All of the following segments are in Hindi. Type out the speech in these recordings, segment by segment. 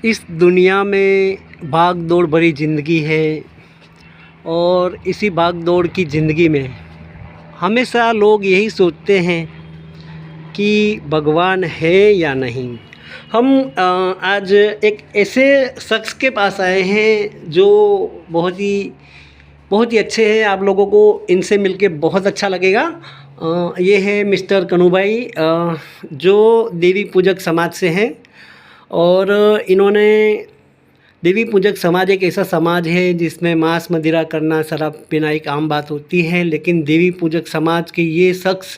इस दुनिया में भाग दौड़ भरी ज़िंदगी है और इसी भाग दौड़ की ज़िंदगी में हमेशा लोग यही सोचते हैं कि भगवान है या नहीं। हम आज एक ऐसे शख्स के पास आए हैं जो बहुत ही अच्छे हैं। आप लोगों को इनसे मिलके बहुत अच्छा लगेगा। ये है मिस्टर कन्हू भाई, जो देवी पूजक समाज से हैं और इन्होंने देवी पूजक समाज एक ऐसा समाज है जिसमें मांस मदिरा करना, शराब पीना एक आम बात होती है, लेकिन देवी पूजक समाज के ये शख्स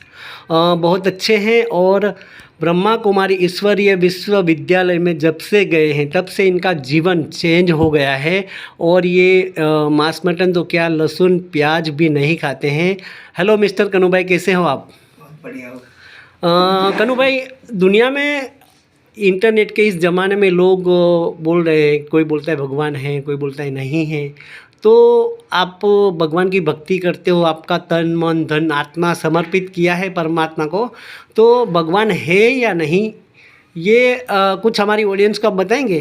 बहुत अच्छे हैं और ब्रह्मा कुमारी ईश्वरीय विश्वविद्यालय में जब से गए हैं तब से इनका जीवन चेंज हो गया है और ये मांस मटन तो क्या, लहसुन प्याज भी नहीं खाते हैं। हेलो मिस्टर कन्हू भाई, कैसे हो आप? बहुत बढ़िया हो। कन्हू भाई, दुनिया में इंटरनेट के इस ज़माने में लोग बोल रहे हैं, कोई बोलता है भगवान है, कोई बोलता है नहीं है। तो आप भगवान की भक्ति करते हो, आपका तन मन धन आत्मा समर्पित किया है परमात्मा को, तो भगवान है या नहीं, ये कुछ हमारी ऑडियंस को आप बताएंगे?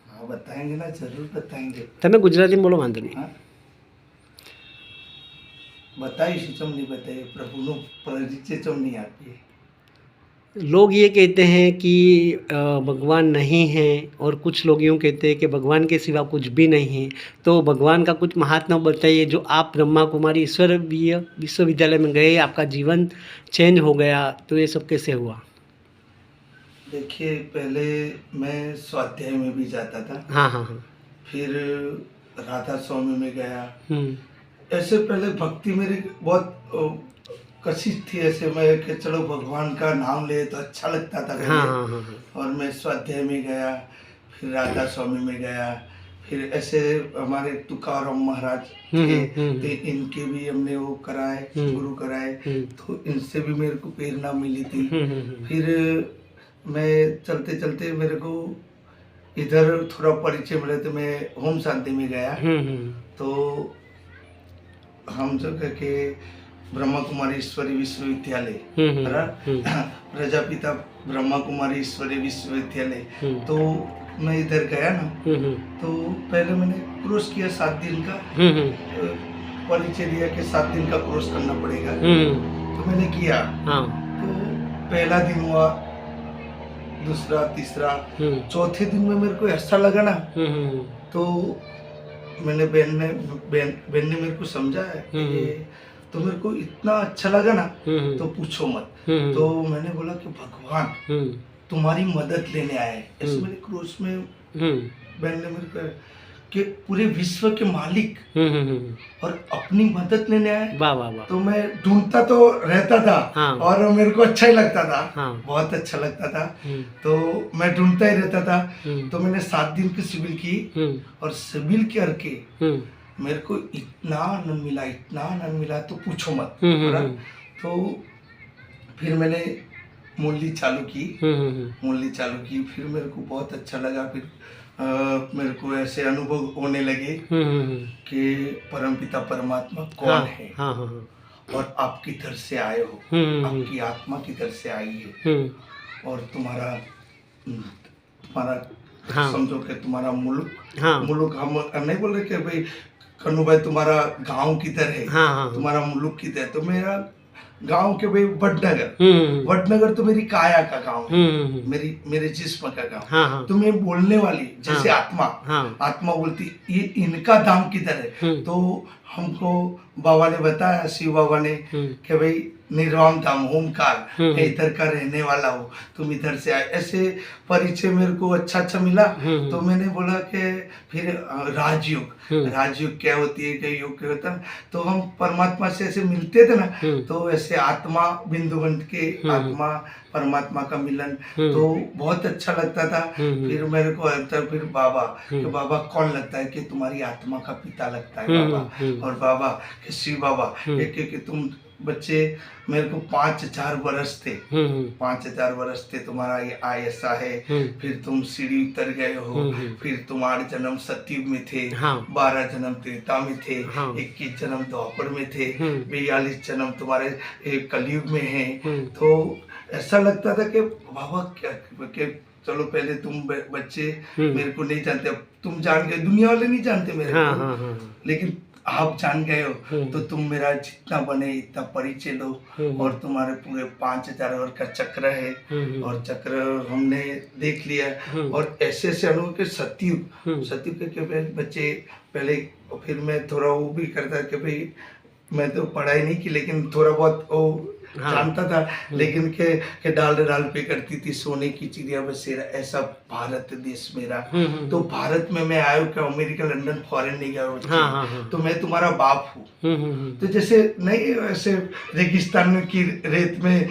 हाँ बताएंगे ना, जरूर बताएंगे। તમે ગુજરાતીમાં બોલો, વાંધો નહીં। हाँ बताइए, चम नहीं बताइए, प्रभु नो परिचय चम नहीं आपकी। लोग ये कहते हैं कि भगवान नहीं है और कुछ लोग यूँ कहते हैं कि भगवान के सिवा कुछ भी नहीं है। तो भगवान का कुछ महात्मा बताइए। जो आप ब्रह्मा कुमारी ईश्वरीय विश्वविद्यालय में गए, आपका जीवन चेंज हो गया, तो ये सब कैसे हुआ? देखिए, पहले मैं स्वाध्याय में भी जाता था। हाँ हाँ हाँ। फिर राधा स्वामी में गया। ऐसे पहले भक्ति मेरी बहुत कशिश थी। ऐसे मैं कि चलो भगवान का नाम ले तो अच्छा लगता था। हाँ हाँ हाँ हाँ। और मैं स्वाध्याय में गया, फिर राधा स्वामी में गया, फिर ऐसे हमारे तुकाराम महाराज थे, तो इनके भी हमने वो कराए, गुरु कराए, तो इनसे भी मेरे को प्रेरणा मिली थी। फिर मैं चलते चलते मेरे को इधर थोड़ा परिचय मिला, तो मैं होम शांति में गया। तो हम जो के ब्रह्मा कुमारी ईश्वरी विश्वविद्यालय, प्रजापिता ब्रह्मा कुमारी ईश्वरी विश्वविद्यालय, तो मैं इधर गया ना, तो पहले मैंने कोर्स किया 7 दिन का। परिचय दिया कि 7 दिन का कोर्स करना पड़ेगा, तो मैंने किया। तो पहला दिन हुआ, दूसरा, तीसरा, चौथे दिन में मेरे को ऐसा लगा ना, तो मैंने बहन ने मेरे को समझाया तो मेरे को इतना अच्छा लगा ना, तो पूछो मत। तो मैंने बोला कि भगवान तुम्हारी मदद लेने आए। ऐसे मेरे क्रोश में बहन ने मेरे को कि पूरे विश्व के मालिक और अपनी मदद लेने आए। वाह वाह वाह। तो मैं ढूंढता तो रहता था। हाँ। और मेरे को अच्छा ही लगता था। हाँ। बहुत अच्छा लगता था। तो मैं ढूंढता ही रहता था। तो मैंने 7 दिन की सिविल की और सिविल करके मेरे को इतना आनंद मिला, तो पूछो मत। तो फिर मैंने मुरली चालू की, फिर मेरे को बहुत अच्छा लगा। फिर मेरे को ऐसे अनुभव होने लगे कि परमपिता परमात्मा कौन है और आप किधर से आए हो, आपकी आत्मा किधर से आई है, और तुम्हारा समझो कि तुम्हारा मुल्क हम नहीं बोल रहे कि भाई कन्हू भाई तुम्हारा गांव किधर है, तुम्हारा मुल्क किधर है। तो मेरा गांव के भाई वडनगर तो मेरी काया का गांव है, मेरे जिस्म का गांव। तो मैं बोलने वाली जैसे आत्मा बोलती ये इनका धाम किधर है। तो हमको बाबा ने बताया, शिव बाबा ने, कि भाई निर्वाण धाम ओमकार, मैं इधर का रहने वाला हूँ, तुम इधर से आए। ऐसे परिचय मेरे को अच्छा मिला। तो मैंने बोला कि फिर राजयोग क्या होती है, क्या योग क्या होता है। तो हम परमात्मा से ऐसे मिलते थे ना, तो ऐसे आत्मा बिंदु बंध के आत्मा परमात्मा का मिलन, तो बहुत अच्छा लगता था। फिर मेरे को फिर बाबा कि बाबा कौन लगता है, कि तुम्हारी आत्मा का पिता लगता है बाबा। और बाबा कि शिव बाबा कि तुम बच्चे, मेरे को 5,000 वर्ष थे, 5,000 वर्ष थे, तुम्हारा ये ऐसा है। फिर तुम सीढ़ी उतर गए हो, फिर तुम 8 जन्म सतयुग में थे, 12 जन्म त्रेता में थे, 21 जन्म द्वापर में थे, 42 जन्म तुम्हारे कलयुग में है। तो ऐसा लगता था कि बाबा क्या कि चलो पहले तुम बच्चे मेरे को नहीं जानते, अब तुम जान गए, दुनिया वाले नहीं जानते मेरे को, लेकिन आप जान गए हो, तो तुम मेरा जितना बने इतना परिचय लो। और तुम्हारे पूरे 5000 वर्ष का चक्र है, और चक्र हमने देख लिया। और ऐसे ऐसे अनुभव के सत्यु के बच्चे पहले, फिर मैं थोड़ा वो भी करता कि भाई मैं तो पढ़ाई नहीं की, लेकिन थोड़ा बहुत वो जानता था, लेकिन के डाल पे करती थी, सोने की चिड़िया बसेरा, ऐसा भारत देश मेरा। तो भारत में मैं आया क्या, अमेरिका लंदन फॉरेन नहीं गया, तो मैं तुम्हारा बाप हूँ। तो जैसे नहीं, ऐसे रेगिस्तान की रेत में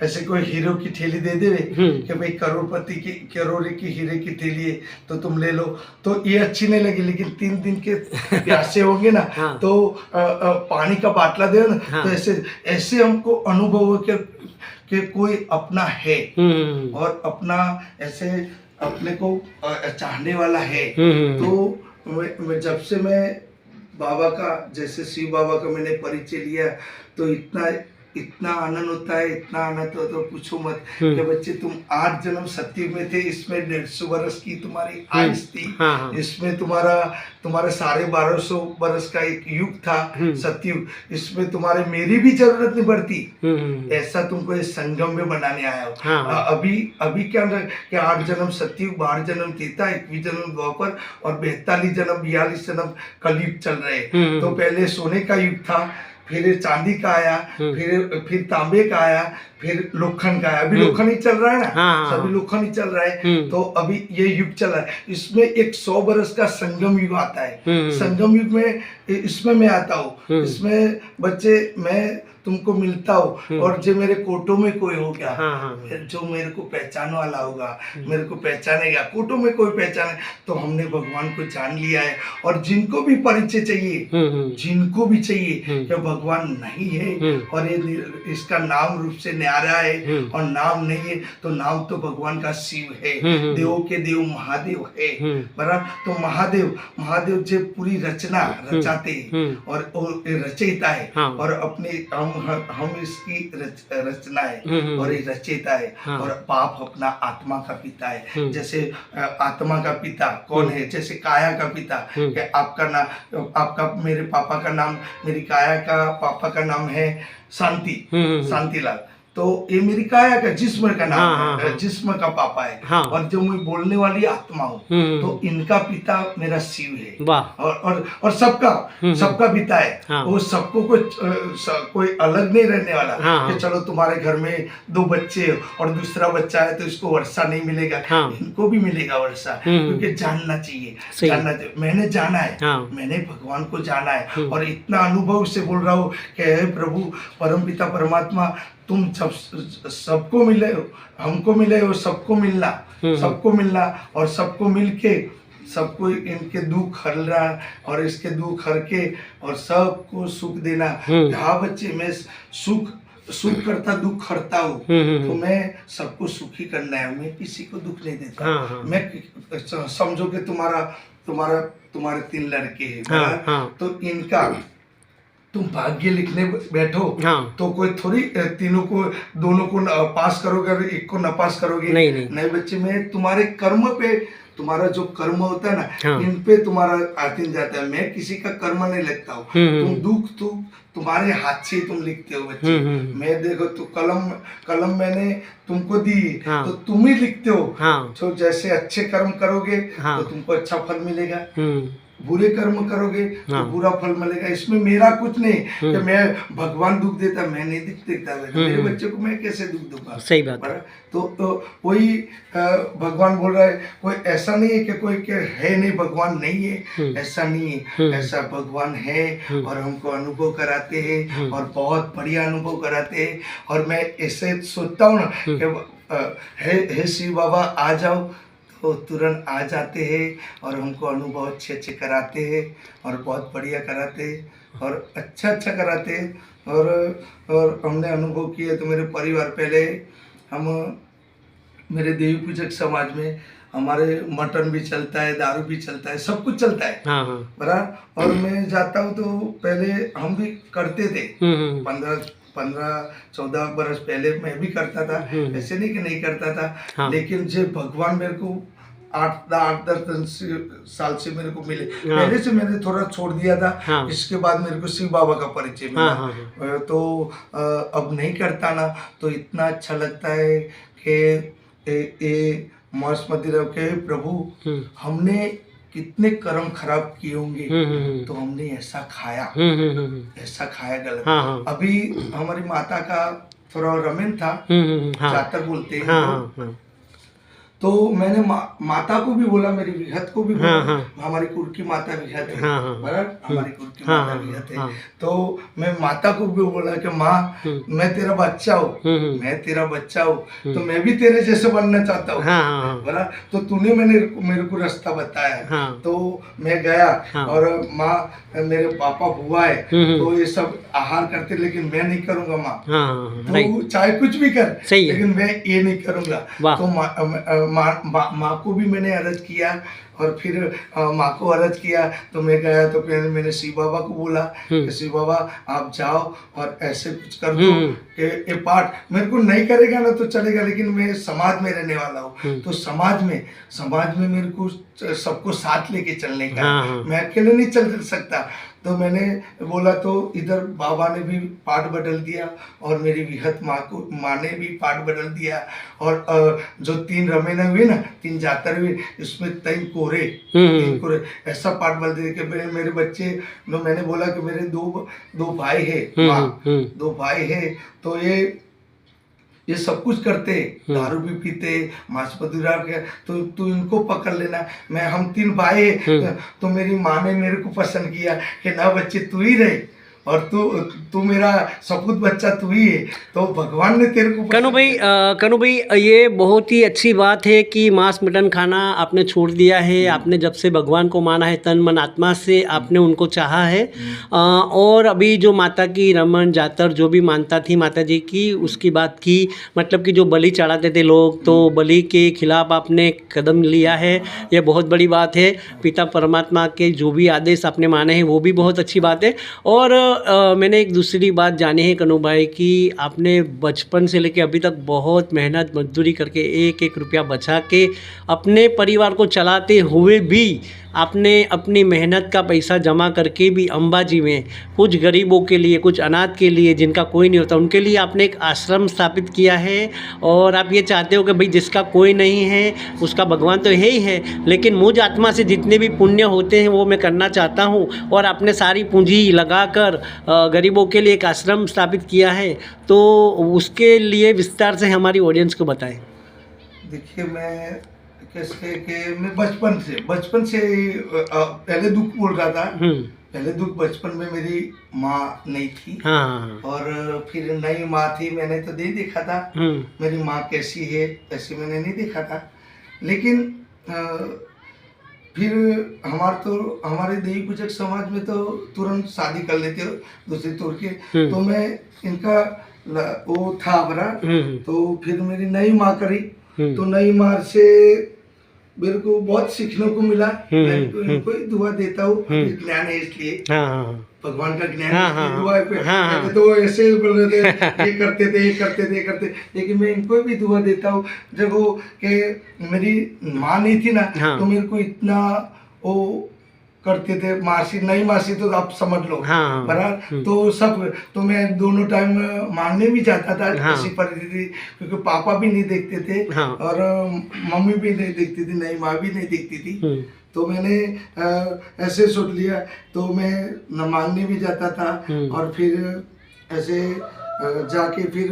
ऐसे कोई हीरो की थैली दे दे कि भाई करोड़पति की करोड़े की हीरे की थैली है तो तुम ले लो, तो ये अच्छी नहीं लगी। लेकिन 3 दिन के प्यासे होंगे ना, तो पानी का बाटला दे ना, तो ऐसे हमको अनुभव हो कि कोई अपना है, और अपना ऐसे अपने को चाहने वाला है। तो जब से मैं बाबा का, जैसे शिव बाबा का मैंने परिचय लिया, तो इतना आनंद होता है, इतना आनंद होता है, पूछो मत। कि बच्चे तुम 8 जन्म सत्युग में थे, इसमें 150 वर्ष की तुम्हारी आयुष थी, इसमें तुम्हारा 1250 वर्ष का एक युग था सत्युग, इसमें तुम्हारे मेरी भी जरूरत नहीं पड़ती। ऐसा तुमको इस संगम में बनाने आया हो। अभी क्या 8 जन्म सत्युग, 12 जन्म त्रेता, 21 जन्म द्वापर, और 42 जन्म 42 जन्म कलयुग चल रहे। तो पहले सोने का युग था, फिर चांदी का आया, फिर तांबे का आया, फिर लोखंड का आया। अभी लोखंड ही चल रहा है ना, सभी लोखंड ही चल रहा है। तो अभी ये युग चल रहा है, इसमें एक 100 वर्ष का संगम युग आता है। संगम युग में इसमें मैं आता हूँ, इसमें बच्चे मैं तुमको मिलता हूँ, और जो मेरे कोटों में कोई हो गया, जो मेरे को पहचान वाला होगा, मेरे को पहचानेगा, कोटों में कोई पहचाने, तो हमने भगवान को जान लिया है। और जिनको भी परिचय चाहिए, जिनको भी चाहिए कि भगवान नहीं है, और ये इसका नाम रूप से न्यारा है, और नाम नहीं है, तो नाम तो भगवान का शिव है, देवों के देव महादेव है, बराबर। तो महादेव जो पूरी रचना रचाते हैं, और रचयिता है, और अपने हम इसकी रचना है, और ये रचयिता है, और बाप अपना आत्मा का पिता है। जैसे आत्मा का पिता कौन है, जैसे काया का पिता, कि आपका नाम, आपका मेरे पापा का नाम, मेरी काया का पापा का नाम है शांतिलाल, तो ये मेरी काया का जिस्म का नाम है, जिस्म का पापा है। और जो मैं बोलने वाली आत्मा हूँ, तो इनका पिता मेरा शिव है, और सबका पिता है। वो सबको कोई अलग नहीं रहने वाला, कि चलो तुम्हारे घर में 2 बच्चे और दूसरा बच्चा है तो इसको वर्षा नहीं मिलेगा, इनको भी मिलेगा वर्षा, क्योंकि जानना चाहिए। मैंने जाना है, मैंने भगवान को जाना है, और इतना अनुभव से बोल रहा हूँ कि हे प्रभु परमपिता परमात्मा, तुम सबको मिले हो, हमको मिले हो, सबको मिलना, और सबको मिलके सबको इनके दुख हरना, और इसके दुख हर के, और सबको सुख देना। हाँ बच्चे, मैं सुख करता दुख हरता हूँ, तो मैं सबको सुखी करना है, मैं किसी को दुख नहीं देता। मैं समझो कि तुम्हारे 3 लड़के हैं, तो इनका तुम भाग्य लिखने बैठो, तो कोई थोड़ी दोनों को पास करोगे, एक को न पास करोगे। नहीं बच्चे, मैं तुम्हारे कर्म पे, तुम्हारा जो कर्म होता है ना, इन पे तुम्हारा आतीन जाता है। मैं किसी का कर्म नहीं लिखता हूँ, तुम दुख तुम्हारे हाथ से तुम लिखते हो बच्चे। मैं देखो, तो कलम मैंने तुमको दी, तो तुम ही लिखते हो। तो जैसे अच्छे कर्म करोगे तो तुमको अच्छा फल मिलेगा, बुरे कर्म करोगे तो बुरा फल मिलेगा। इसमें मेरा कुछ नहीं कि मैं भगवान दुख देता, मैं नहीं देता, मेरे बच्चे को मैं कैसे दुख दूंगा। सही बात है। तो वही भगवान बोल रहा है, कोई ऐसा नहीं है कि कोई के है नहीं, भगवान नहीं है, ऐसा नहीं है, ऐसा भगवान है, और हमको अनुभव कराते हैं, और बहुत बढ़िया अनुभव कराते हैं। और मैं ऐसे सोचता हूँ ना कि हे शिव बाबा आ जाओ, तो तुरंत आ जाते हैं, और हमको अनुभव अच्छे कराते हैं, और बहुत बढ़िया कराते हैं, और अच्छा कराते हैं। और हमने अनुभव किए, तो मेरे परिवार पहले मेरे देवी पूजक समाज में हमारे मटन भी चलता है, दारू भी चलता है, सब कुछ चलता है, बराबर। और मैं जाता हूँ तो पहले हम भी करते थे, 15-14 बरस पहले मैं भी करता था, ऐसे नहीं कि नहीं करता था। हाँ। लेकिन जब भगवान मेरे को 8-10 साल से मेरे को मिले, पहले से मैंने थोड़ा छोड़ दिया था। हाँ। इसके बाद मेरे को शिव बाबा का परिचय मिला। हाँ। तो अब नहीं करता ना, तो इतना अच्छा लगता है कि मांस मदिरा के प्रभु हमने कितने कर्म खराब किए होंगे, तो हमने ऐसा खाया, ऐसा खाया गलत। हाँ। अभी हमारी माता का थोड़ा रमेन था, जातर बोलते हैं। हाँ। तो मैंने माता को भी बोला, मेरी विहत को भी बोला। हाँ। हमारी कुर की माता विहत है। हाँ। बराबर, हमारी कुर की माता विहत है। तो मैं माता को भी बोला कि माँ, मैं तेरा बच्चा हूँ, मैं तेरा बच्चा हूँ, तो मैं भी तेरे जैसे बनना चाहता हूँ। बराबर, तो तूने मेरे को रास्ता बताया। तो मैं गया और माँ मेरे पापा बुआ है, तो ये सब आहार करते, लेकिन मैं नहीं करूँगा माँ। तो चाहे कुछ भी कर, लेकिन मैं ये नहीं करूँगा। तो माँ को भी मैंने अर्ज किया, और फिर माँ को अर्ज किया। तो मैं गया, तो फिर मैंने शिव बाबा को बोला कि शिव बाबा आप जाओ और ऐसे कुछ कर दो कि ये पाठ मेरे को नहीं करेगा ना तो चलेगा, लेकिन मैं समाज में रहने वाला हूँ। तो समाज में मेरे को सबको साथ लेके चलने का, मैं अकेले नहीं चल सकता। तो मैंने बोला, तो इधर बाबा ने भी पाठ बदल दिया, और मेरी विहत माँ ने भी पाठ बदल दिया, और जो 3 रमेना हुई ना, 3 जातर हुई, इसमें 3 कोरे ऐसा पाठ बदल दिया कि मेरे बच्चे, तो मैंने बोला कि मेरे दो भाई है, 2 भाई है, तो ये सब कुछ करते, दारू भी पीते, मांस मदिरा के, तो तू इनको पकड़ लेना। हम 3 भाई है, तो मेरी माँ ने मेरे को पसंद किया कि ना बच्चे तू ही रहे, और तू मेरा सपूत बच्चा तू ही है, तो भगवान ने तेरे को। कनु भाई ये बहुत ही अच्छी बात है कि मांस मटन खाना आपने छोड़ दिया है। आपने जब से भगवान को माना है, तन मन आत्मा से आपने उनको चाहा है। और अभी जो माता की रमन जातर जो भी मानता थी माता जी की, उसकी बात की, मतलब कि जो बलि चढ़ाते थे लोग, तो बलि के खिलाफ आपने कदम लिया है, ये बहुत बड़ी बात है। पिता परमात्मा के जो भी आदेश आपने माने हैं वो भी बहुत अच्छी बात है। और मैंने एक दूसरी बात जानी है कनु भाई कि आपने बचपन से लेके अभी तक बहुत मेहनत मजदूरी करके एक रुपया बचा के अपने परिवार को चलाते हुए भी आपने अपनी मेहनत का पैसा जमा करके भी अंबाजी में कुछ गरीबों के लिए, कुछ अनाथ के लिए, जिनका कोई नहीं होता, उनके लिए आपने एक आश्रम स्थापित किया है। और आप ये चाहते हो कि भाई जिसका कोई नहीं है उसका भगवान तो है ही है, लेकिन मुझ आत्मा से जितने भी पुण्य होते हैं वो मैं करना चाहता हूँ। और आपने सारी पूंजी लगाकर गरीबों के लिए एक आश्रम स्थापित किया है, तो उसके लिए विस्तार से हमारी ऑडियंस को बताएं। देखिए, मैं कैसे कि मैं बचपन से पहले दुख बोल रहा था। पहले दुख बचपन में मेरी माँ नहीं थी। हाँ। और फिर नई माँ थी, मैंने तो नहीं देखा था मेरी माँ कैसी है, ऐसे मैंने नहीं देखा था। लेकिन फिर हमारे देवी पूजक समाज में तो तुरंत शादी कर लेते हो दूसरी तौर के। तो मैं इनका वो था बरा। तो फिर मेरी नई माँ करी, तो नई माँ से मेरे को बहुत सीखने को मिला। मैं इनको ही दुआ देता हूँ, ज्ञान है इसलिए, भगवान का ज्ञान दुआ है। तो ऐसे बोल रहे थे, ये करते थे, लेकिन मैं इनको भी दुआ देता हूँ। जब वो कि मेरी माँ नहीं थी ना, तो मेरे को इतना वो करते थे। नई मासी तो आप समझ लो, बराबर। तो सब, तो मैं दोनों टाइम मांगने भी जाता था। ऐसी परिस्थिति, क्योंकि पापा भी नहीं देखते थे और मम्मी भी नहीं देखती थी, नई माँ भी नहीं देखती थी। तो मैंने ऐसे सोच लिया, तो मैं मांगने भी जाता था। और फिर ऐसे जाके फिर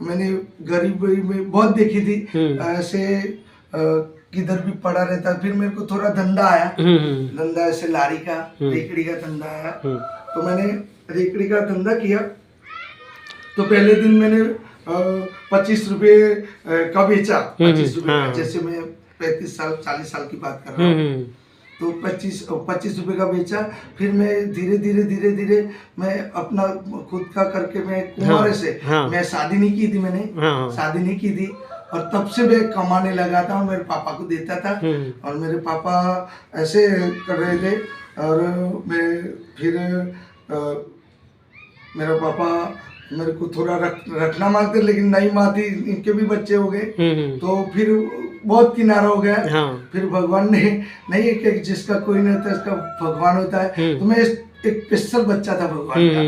मैंने गरीबी में बहुत देखी थी, ऐसे किधर भी पड़ा रहता। फिर मेरे को थोड़ा धंधा आया, धंधा ऐसे लारी का, रेकड़ी का धंधा आया। तो मैंने रेकड़ी का धंधा किया। तो पहले दिन मैंने 25 रुपये का बेचा, 25 रुपये का। जैसे मैं 40 साल की बात कर रहा हूँ, तो 25 रुपये का बेचा। फिर मैं धीरे मैं अपना खुद का करके, मैं कुमार से मैं शादी नहीं की थी, मैंने शादी नहीं की थी। और तब से मैं कमाने लगा था, मेरे पापा को देता था। और मेरे पापा ऐसे कर रहे थे। और मैं फिर मेरा पापा मेरे को थोड़ा रखना मांगते, लेकिन नहीं मानती, इनके भी बच्चे हो गए, तो फिर बहुत किनारा हो गया। हाँ। फिर भगवान ने, नहीं है कि जिसका कोई नहीं होता इसका भगवान होता है, तो मैं एक स्पेशल बच्चा था भगवान का,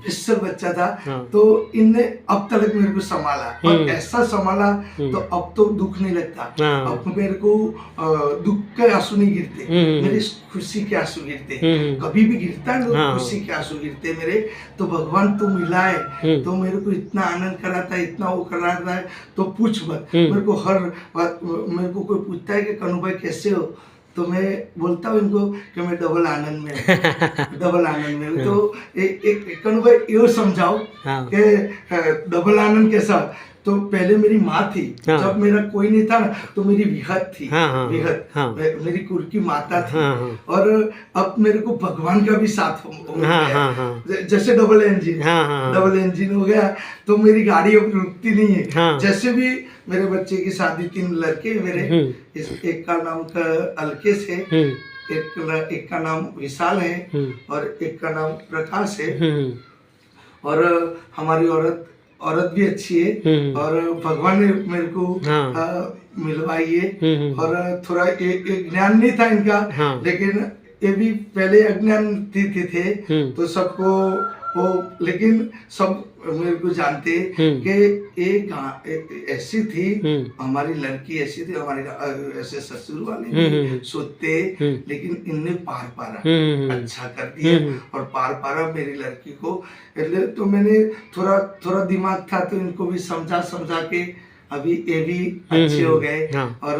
स्पेशल बच्चा था। हाँ। तो इनने अब तक मेरे को संभाला, और ऐसा संभाला तो अब तो दुख नहीं लगता। हाँ। अब मेरे को दुख के आंसू नहीं गिरते, मेरे खुशी के आंसू गिरते। कभी भी गिरता है तो खुशी के आंसू गिरते मेरे। तो भगवान तू मिला है, तो मेरे को इतना आनंद कराता है, इतना वो कराता है, तो पूछ मत। मेरे को हर बात, मेरे को कोई पूछता है कि कन्हू भाई कैसे हो, तो मैं बोलता हूँ इनको कि मैं डबल आनंद में डबल आनंद में। तो एक कन्हू भाई ये समझाओ कि डबल आनंद कैसा। तो पहले मेरी माँ थी। हाँ। जब मेरा कोई नहीं था ना, तो मेरी विहत थी। हाँ। विहत। हाँ। मेरी कुल की माता थी। हाँ। और अब मेरे को भगवान का भी साथ हो गया। हाँ। जैसे डबल इंजन। हाँ। डबल इंजन हो गया, तो मेरी गाड़ी अब रुकती नहीं है। हाँ। जैसे भी मेरे बच्चे की शादी, 3 लड़के मेरे, एक का नाम अलकेश है, एक का नाम विशाल है, और एक का नाम प्रकाश है। और हमारी औरत भी अच्छी है, और भगवान ने मेरे को मिलवाई है। और थोड़ा एक ज्ञान नहीं था इनका। हाँ। लेकिन ये भी पहले अज्ञान थे, तो सबको वो, लेकिन सब मेरे को जानते कि एक ऐसी थी हमारी लड़की, ऐसी थी हमारे ऐसे ससुर वाले सोचते, लेकिन इनने पार पारा, अच्छा कर दिया, और पार पारा मेरी लड़की को। तो मैंने थोड़ा दिमाग था, तो इनको भी समझा के अभी ये भी अच्छे हो गए। हाँ। और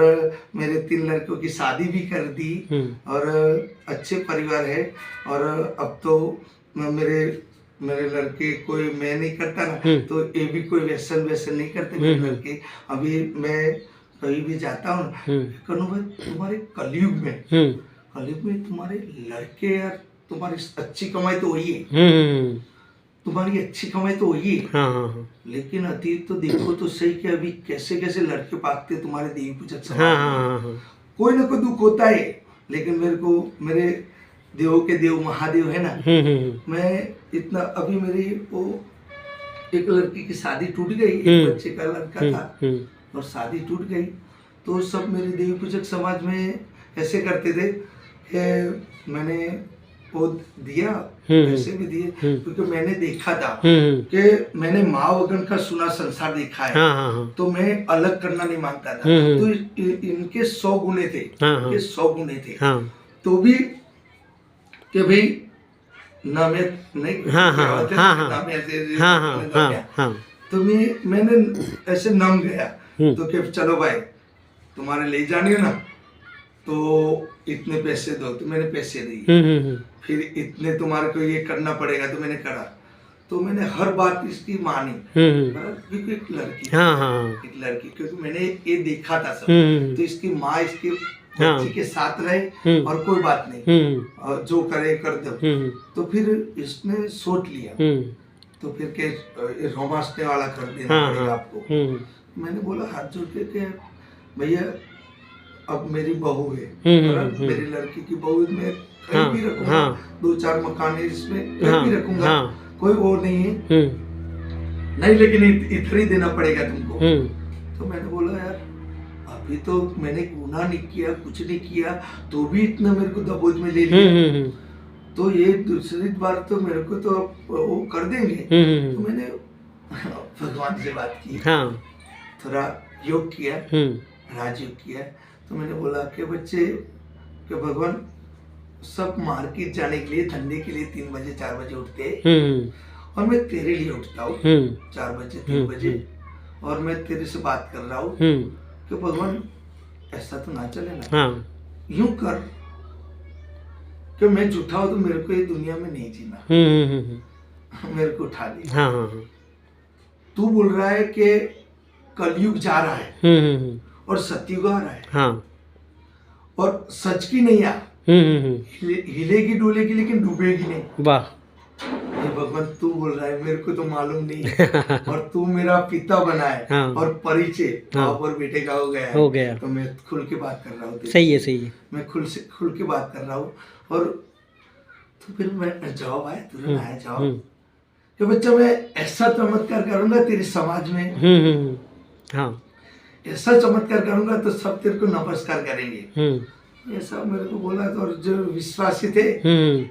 मेरे 3 लड़कों की शादी भी कर दी, और अच्छे परिवार है। और अब तो मेरे लड़के, कोई मैं नहीं करता ना, तो ये भी कोई व्यसन नहीं करते मेरे लड़के। अभी मैं कहीं भी जाता हूँ, कन्हू भाई तुम्हारे कलयुग में तुम्हारे लड़के यार, तुम्हारी अच्छी कमाई तो वही है, तुम्हारी अच्छी कमाई तो वही है। हाँ। लेकिन अतीत तो देखो तो सही कि अभी कैसे लड़के पाकते तुम्हारे देवी पूजक समाज में। कोई ना कोई दुख होता है, लेकिन मेरे को, मेरे देवों के देव महादेव है ना, मैं इतना, अभी मेरी वो एक लड़की की शादी टूट गई, एक बच्चे का लड़का था, और शादी टूट गई। तो सब मेरे देवी पूजक समाज में ऐसे करते थे कि मैंने वो दिया, पैसे भी दिए, क्योंकि मैंने देखा था कि मैंने माँ वगन का सुना संसार देखा है। तो मैं अलग करना नहीं मांगता था। तो इनके 100 गुणे थे, इनके 100 गुणे थे। तो भी कि भाई ना मैं नहीं, तो मैंने ऐसे नम गया। तो कि चलो भाई तुम्हारे ले जाने ना, तो इतने पैसे दो, तो मैंने पैसे दिए। फिर इतने तुम्हारे को ये करना पड़ेगा, तो मैंने करा। तो मैंने हर बात इसकी मानी, क्योंकि एक लड़की, क्योंकि मैंने ये देखा था सब। तो इसकी माँ इसके बच्ची के साथ रहे, और कोई बात नहीं, और जो करे कर दो। तो फिर इसने सोच लिया, तो फिर के रोमांचने वाला कर देना पड़ेगा आपको। मैंने बोला हाथ जोड़ के, भैया अब मेरी बहू है, मेरी लड़की की बहू, मैं कहीं भी रखूंगा, 2-4 मकान है इसमें, कहीं भी रखूंगा, कोई वो नहीं है, नहीं, लेकिन इतना ही देना पड़ेगा तुमको। तो मैंने बोला यार अभी तो मैंने गुनाह नहीं किया, कुछ नहीं किया, तो भी इतना मेरे को दबोच में ले लिया, तो ये दूसरी बार तो मेरे को तो वो कर देंगे। तो मैंने भगवान से बात की, थोड़ा योग किया, राजयोग किया। तो मैंने बोला कि बच्चे, कि भगवान सब मार्केट जाने के लिए, धंधे के लिए 3 बजे 4 बजे उठते, और मैं तेरे लिए उठता हूँ 4 बजे 3 बजे, और मैं तेरे से बात कर रहा हूँ कि भगवान ऐसा तो ना चले ना, यूं कर कि मैं झूठा हूँ तो मेरे को ये दुनिया में नहीं जीना, मेरे को उठा लिया। तू बोल रहा है कि कलयुग जा रहा है और सतयुग आ रहा है, और सच की नहीं आ, हिलेगी डोलेगी लेकिन डूबेगी नहीं। वाह भगवान तू बोल रहा है, मेरे को तो मालूम नहीं है, और तू मेरा पिता बना है, और परिचय बाप और बेटे का हो गया। तो मैं खुल के बात कर रहा हूँ। सही है, मैं खुल के बात कर रहा हूँ। और तो फिर मैं जवाब आया, तुरंत आया जवाब कि बच्चा मैं ऐसा चमत्कार करूंगा तेरे समाज में, हाँ, ऐसा चमत्कार करूंगा तो सब तेरे को नमस्कार करेंगे, ऐसा मेरे को बोला। तो और जो विश्वासी थे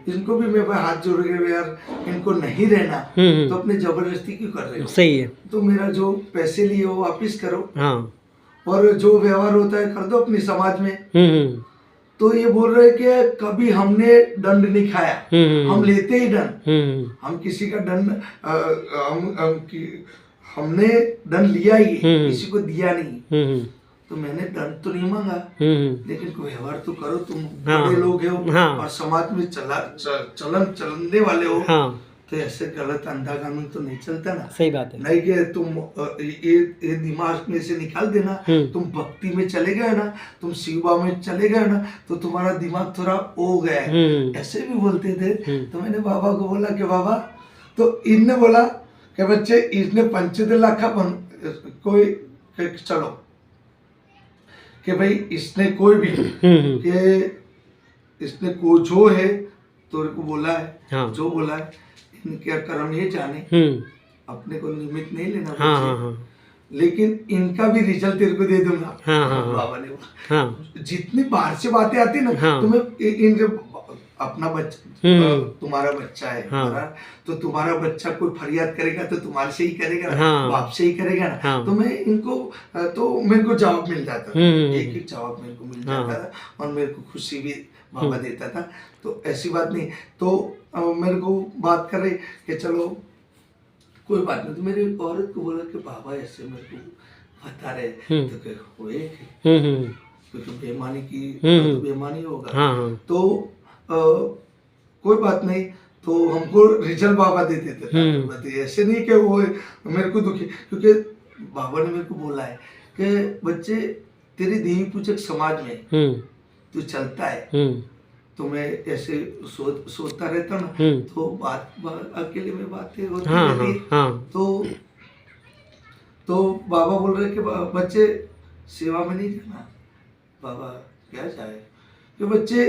इनको भी मैं हाथ जोड़ के यार इनको नहीं रहना तो अपनी जबरदस्ती क्यों कर रहे हो, सही है, तो मेरा जो पैसे लिए वो वापिस करो, हाँ, और जो व्यवहार होता है कर दो अपने समाज में। तो ये बोल रहे कि कभी हमने दंड नहीं खाया, हम लेते ही दंड, हम किसी का दंड हमने दंड लिया ही, किसी को दिया नहीं। तो मैंने दंड तो नहीं मांगा, लेकिन कोई व्यवहार तो करो, तुम बड़े लोग हो और समाज में चलने वाले हो, तो ऐसे गलत अंधा कानून तो नहीं चलता ना। सही बात है। नहीं कि तुम ये दिमाग में से निकाल देना, तुम भक्ति में चले गए ना, तुम शिवा में चले गए ना, तो तुम्हारा दिमाग थोड़ा हो गया है, ऐसे भी बोलते थे। तो मैंने बाबा को बोला कि बाबा, तो इनने बोला कि बच्चे इसने 75 लाख का कोई चलो कि भाई इसने कोई भी कि इसने को जो है तो को बोला है, हाँ, जो बोला है क्या कर्म ये जाने, अपने को निमित्त नहीं लेना, हाँ, लेकिन इनका भी रिजल्ट तेरे को दे दूंगा, बाबा ने बोला। जितनी बाहर से बातें आती ना, तुम्हें इन अपना बच्चा, तुम्हारा बच्चा है, तो तुम्हारा बच्चा कोई फरियाद करेगा तो तुम्हारे से ही करेगा, बाप से ही करेगा ना, तो मैं इनको तो मेरे को जवाब मिल जाता था, एक एक जवाब मेरे को मिल जाता था, और मेरे को खुशी भी बाबा देता था। तो ऐसी बात नहीं, तो मेरे को बात कर रहे कि चलो कोई बात नहीं। तो मेरी औरत को बोला कि बाबा ऐसे मेरे को बता रहे, तो क्योंकि बेईमानी की तो बेईमानी होगा, तो कोई बात नहीं। तो हमको रिजल्ट बाबा दे देते थे, ऐसे नहीं कि वो मेरे को दुखी, क्योंकि बाबा ने मेरे को बोला है कि बच्चे तेरी देवी पूजक समाज में तू चलता है, तो मैं ऐसे सोचता रहता ना, तो बात अकेले में बातें होती रहती, तो बाबा बोल रहे कि बच्चे सेवा में नहीं जाना। बाबा क्या चाहे कि बच्चे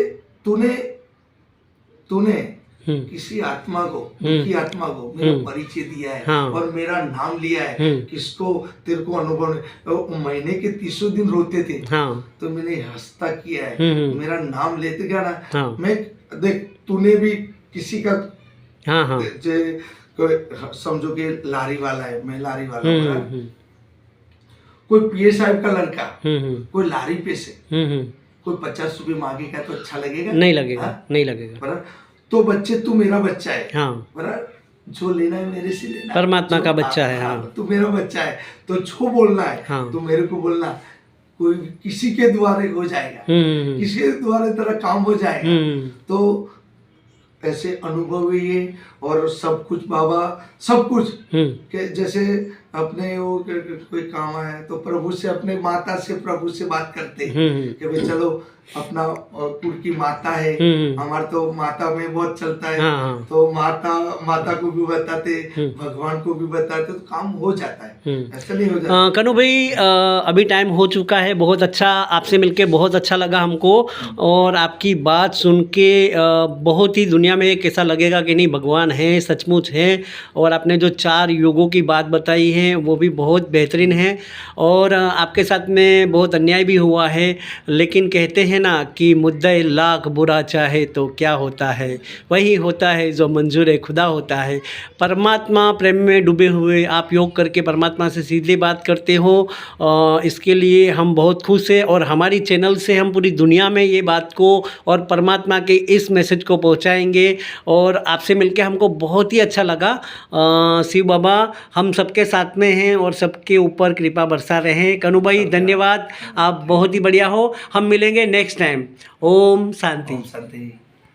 तूने किसी आत्मा को, दुखी आत्मा को मेरा परिचय दिया है, और मेरा नाम लिया है, किसको तेरे को अनुभव तो महीने के 30 दिन रोते थे, तो मैंने हंसता किया है, मेरा नाम लेते गया ना। मैं देख, तूने भी किसी का समझो कि लारी वाला है, मैं लारी वाला, कोई पीए साहब का लड़का कोई लारी पे से कोई 50 रुपये मांगेगा तो अच्छा लगेगा? नहीं लगेगा, नहीं लगेगा। तो बच्चे, तू मेरा बच्चा है, हाँ, जो लेना है मेरे से लेना, परमात्मा का बच्चा है, हाँ, तू मेरा बच्चा है, तो जो बोलना है, हाँ, तो मेरे को बोलना, कोई किसी के द्वारे हो जाएगा, किसी के द्वारे तेरा काम हो जाएगा। तो ऐसे अनुभव हुई है, और सब कुछ बाबा सब कुछ के जैसे अपने वो कोई काम आया तो प्रभु से, अपने माता से प्रभु से बात करते कि भाई चलो अपना कुल की माता है, हमारा तो माता में बहुत चलता है, तो माता को भी बताते, भगवान को भी बताते, तो काम हो जाता है, ऐसा नहीं हो जाता। कन्हू भाई, अभी टाइम हो चुका है, बहुत अच्छा आपसे मिलके बहुत अच्छा लगा हमको, और आपकी बात सुन के बहुत ही दुनिया में कैसा लगेगा कि नहीं भगवान है, सचमुच है, और आपने जो 4 योगों की बात बताई है वो भी बहुत बेहतरीन है, और आपके साथ में बहुत अन्याय भी हुआ है, लेकिन कहते हैं ना कि मुद्दे लाख बुरा चाहे तो क्या होता है, वही होता है जो मंजूर खुदा होता है। परमात्मा प्रेम में डूबे हुए आप योग करके परमात्मा से सीधे बात करते हो, इसके लिए हम बहुत खुश हैं, और हमारी चैनल से हम पूरी दुनिया में ये बात को और परमात्मा के इस मैसेज को पहुंचाएंगे, और आपसे मिलके हमको बहुत ही अच्छा लगा। शिव बाबा हम सबके साथ में हैं और सबके ऊपर कृपा बरसा रहे हैं। कन्हू भाई धन्यवाद, आप बहुत ही बढ़िया हो, हम मिलेंगे नेक्स्ट टाइम। ओम शांति।